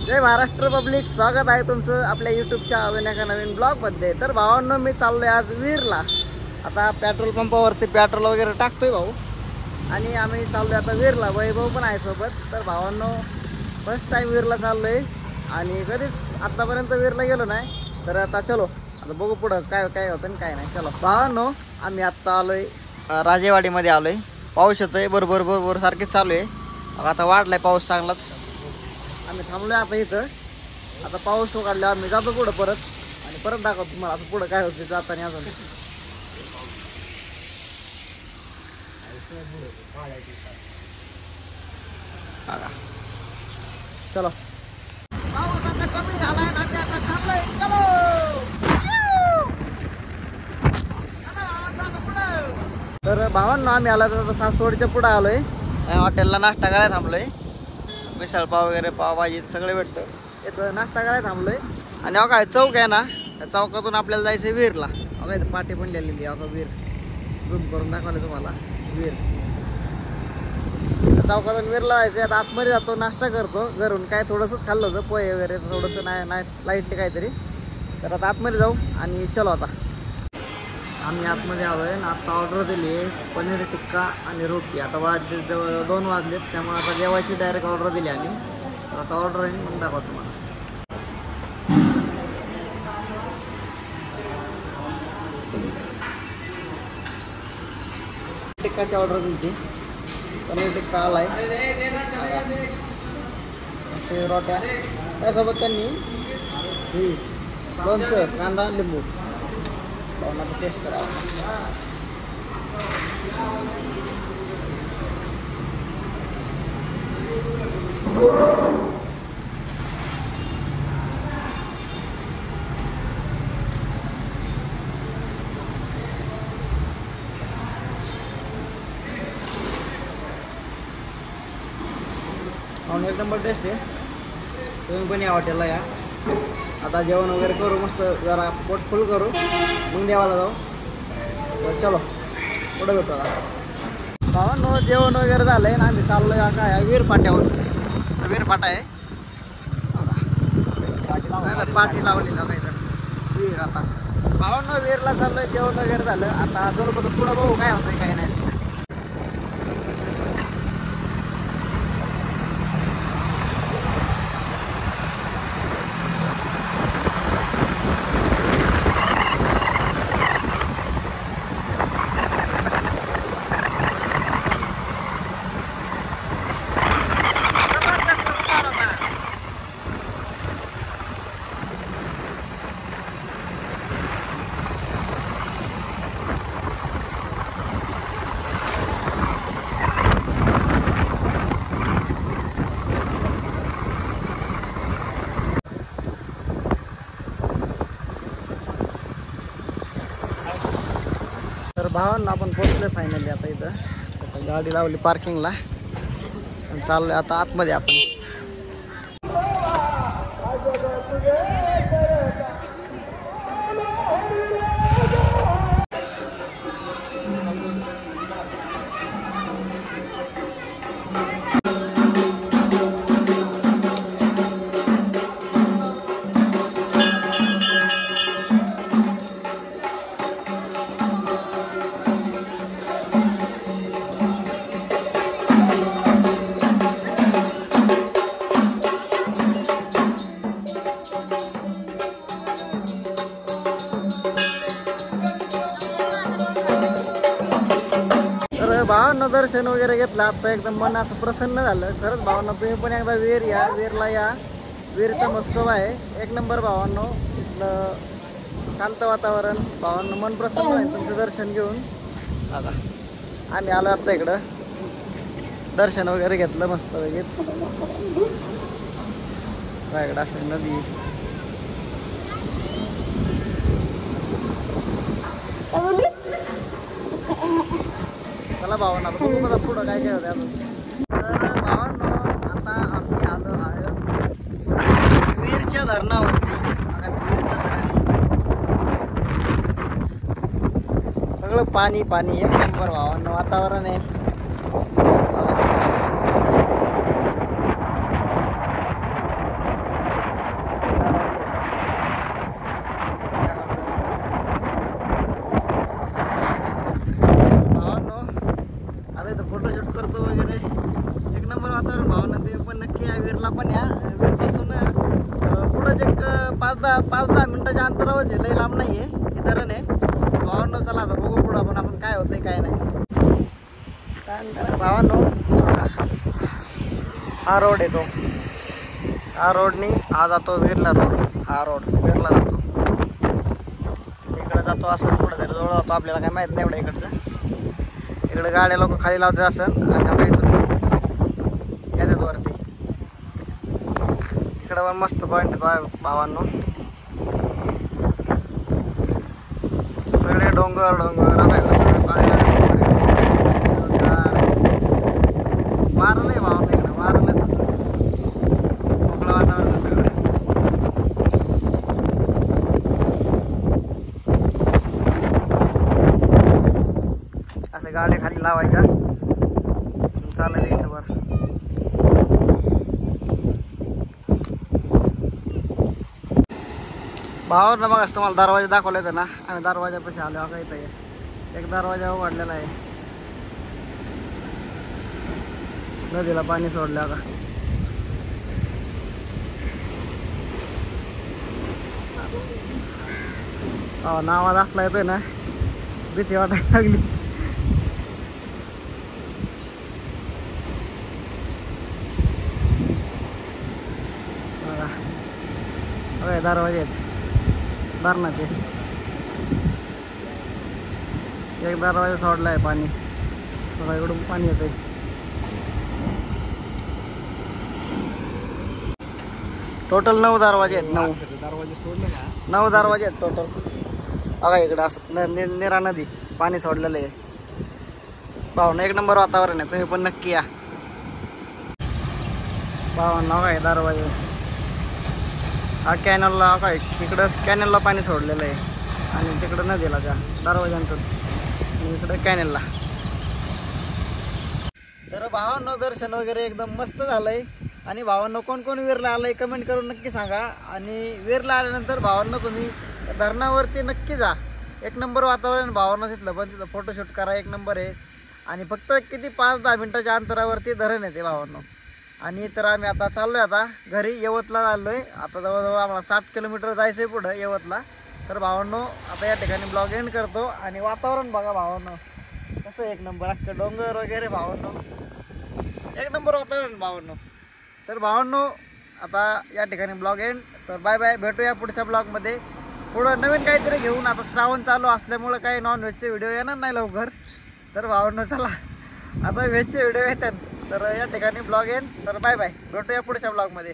जय Maharashtra public, स्वागत आहे तुमचं आपल्या यूट्यूबच्या अजून एका नवीन ब्लॉगमध्ये। तर भावांनो, मी चाललोय आज वीरला। आता पेट्रोल पंपावरती पेट्रोल वगैरे टाकतोय भाऊ, आणि आम्ही चाललोय आता वीरला। वैभव पण आहे सोबत। तर भावांनो, फर्स्ट टाइम वीरला चाललोय आणि कधीच आतापर्यंत वीरला गेलो नाही। तर आता चलो, आता बघू पुढं काय काय होतं आणि काय नाही। चलो भावांनो, आम्ही आत्ता आलोय राजेवाडीमध्ये आलोय। पाऊस येतोय बरोबर बरोबर सारखेच चालू आहे। आता वाढलाय पाऊस चांगलाच। आम्ही थांबलोय आता इथं। आता पाऊस उघडला, आम्ही जातो पुढं परत आणि परत दाखवतो तुम्हाला आता पुढं काय होतं जाताना अजून। चलो, पाऊस आता कमी झालाय ना, आम्ही आता थांबलोय। चलो तर भावांनो, आम्ही आलो तर सासवडच्या पुढे आलोय। हॉटेलला नाश्ता करायला थांबलोय। मिसळ पाव वगैरे पावभाजी सगळे भेटतं इथं। नाश्ता करायला थांबलोय आणि अहो काय चौक आहे ना, त्या चौकातून आपल्याला जायचं वीरला। अहो इथं पाटी पण लिहिलेली आहे, वीर झूम करून दाखवले तुम्हाला। वीर चौकातून वीरला जायचं। आता आतमध्ये जातो, नाश्ता करतो घरून। काय थोडंसंच खाल्लं होतं, पोहे वगैरे थोडंसं नाही लाईटली काहीतरी। तर आता आतमध्ये जाऊ आणि चलो आता आम्ही आतमध्ये आलोय आणि आता ऑर्डर दिली आहे पनीर टिक्का आणि रोटी। आता वाजले 2 वाजलेत, त्यामुळे आता जेवायची डायरेक्ट ऑर्डर दिली आम्ही। तर आता ऑर्डर आहे मग दाखवतो तुम्हाला। टिक्काची ऑर्डर दिली होती, पनीर टिक्का आलाय। रोट्या त्यासोबत त्यांनी लोणचं, कांदा, लिंबू। आता टेस्ट करावं। एक नंबर टेस्ट आहे। तुम्ही पण या हॉटेलला या। आता जेवण वगैरे करू, मस्त जरा पोट फुल करू, मग देवाला जाऊ। तर चलो पुढे भेटू आता। भावांनो, जेवण वगैरे झालंय ना, आम्ही चाललोय काय वीर फाट्यावर। वीर फाटा आहे, पाठी लावलेला काही तर वीर। आता भावांनो, वीरला चाललोय, जेवण वगैरे झालं। आता जर पुढं बघू काय होतंय काय नाही। तर भावांना आपण पोहोचलोय फायनली आता इथं। आता गाडी लावली पार्किंगला आणि चाललोय आता आतमध्ये आपण। भावांना दर्शन वगैरे घेतलं, आता एकदम मन असं प्रसन्न झालं। खरंच भावांना, तुम्ही पण एकदा वीर या, वीरला या। वीरचा मस्तव आहे एक नंबर भावांनो। इथलं शांत वातावरण, भावांना मन प्रसन्न होईल तुमचं दर्शन घेऊन। आता आम्ही आलो आता इकडं, दर्शन वगैरे घेतलं मस्त वगैरे। इकडं असं नदी, चला भावांना आता बघू मला पुढं काय काय होतं अजून। तर भावांनो, आता आम्ही आलो आहे वीरच्या धरणावरती। वीरचं धरण सगळं पाणी पाणी, एक नंबर भावांनो वातावरण आहे। विहीरपासून पुढंच एक 5-10 मिनिटाच्या अंतरावर आहे, लई लांब नाही आहे हे धरण आहे. भावांनो चला आता बघू पुढं आपण काय होतंय काय नाही. काय भावांनो, हा रोड आहे तो, हा रोडनी हा जातो विरला रोड, हा रोड विरला जातो, इकडे जातो असं पुढं तरी जवळ जातो. आपल्याला काय माहित नाही एवढं इकडचं. इकडे गाड्या लोक खाली लावते असं आणि आपण इथून येतात वरती. तिकडे पण मस्त पॉईंट आहे भावांनो, सगळे डोंगर डोंगर वारलंय भावांनो, इकडे वारलंय मोकळं वातावरण सगळं. असं गाडी खाली लावायच्या चालत द्यायचं वर. भावांनो मग असं तुम्हाला दरवाजा दाखवला येतं ना, आम्ही दरवाजापाशी आलो. का इथं एक दरवाजा उघडलेला आहे, नदीला पाणी सोडलं. आता नावाज असला येतोय ना, भीती वाटायला लागली. दरवाजे आहेत धरणाचे, एक दरवाजा सोडला आहे पाणी, इकडून पाणी येते. टोटल 9 दरवाजे आहेत, 9 दरवाजे सोडले ना, 9 दरवाजे आहेत टोटल. बघा इकडं असं निरा नदी पाणी सोडलेलं आहे. भावना एक नंबर वातावरण आहे, तुम्ही पण नक्की या. भावना काय दरवाजे, हा कॅनलला काय इकडं कॅनलला पाणी सोडलेलं आहे आणि तिकडं नदीला त्या दरवाजांचं आणि इकडं कॅनलला. तर भावांनो दर्शन वगैरे एकदम मस्त झालंय. आणि भावांनो कोण कोण विरला आलंय कमेंट करून नक्की सांगा. आणि विरला आल्यानंतर भावांनो तुम्ही धरणावरती नक्की जा, एक नंबर वातावरण भावांनो तिथलं. पण तिथं फोटोशूट करा, एक नंबर आहे. आणि फक्त किती 5-10 मिनिटाच्या अंतरावरती धरण येते भावांनो. आणि तर आम्ही आता चाललोय आता घरी, यवतला चाललोय आता. जवळजवळ आम्हाला 60 किलोमीटर जायचं आहे पुढं यवतला. तर भावांनो आता या ठिकाणी ब्लॉग एंड करतो. आणि वातावरण बघा भावांनो कसं एक नंबर, अख्खं डोंगर वगैरे भावांनो, एक नंबर वातावरण भावांनो. तर भावांनो आता या ठिकाणी ब्लॉग एंड. तर बाय बाय, भेटूया पुढच्या ब्लॉगमध्ये पुढं नवीन काहीतरी घेऊन. आता श्रावण चालू असल्यामुळं काही नॉनव्हेजचे व्हिडिओ येणार नाही लवकर. तर भावांनो चला आता व्हेजचे व्हिडिओ येतात. तर या ठिकाणी ब्लॉग एंड. तर बाय बाय, भेटूया पुढच्या ब्लॉगमध्ये.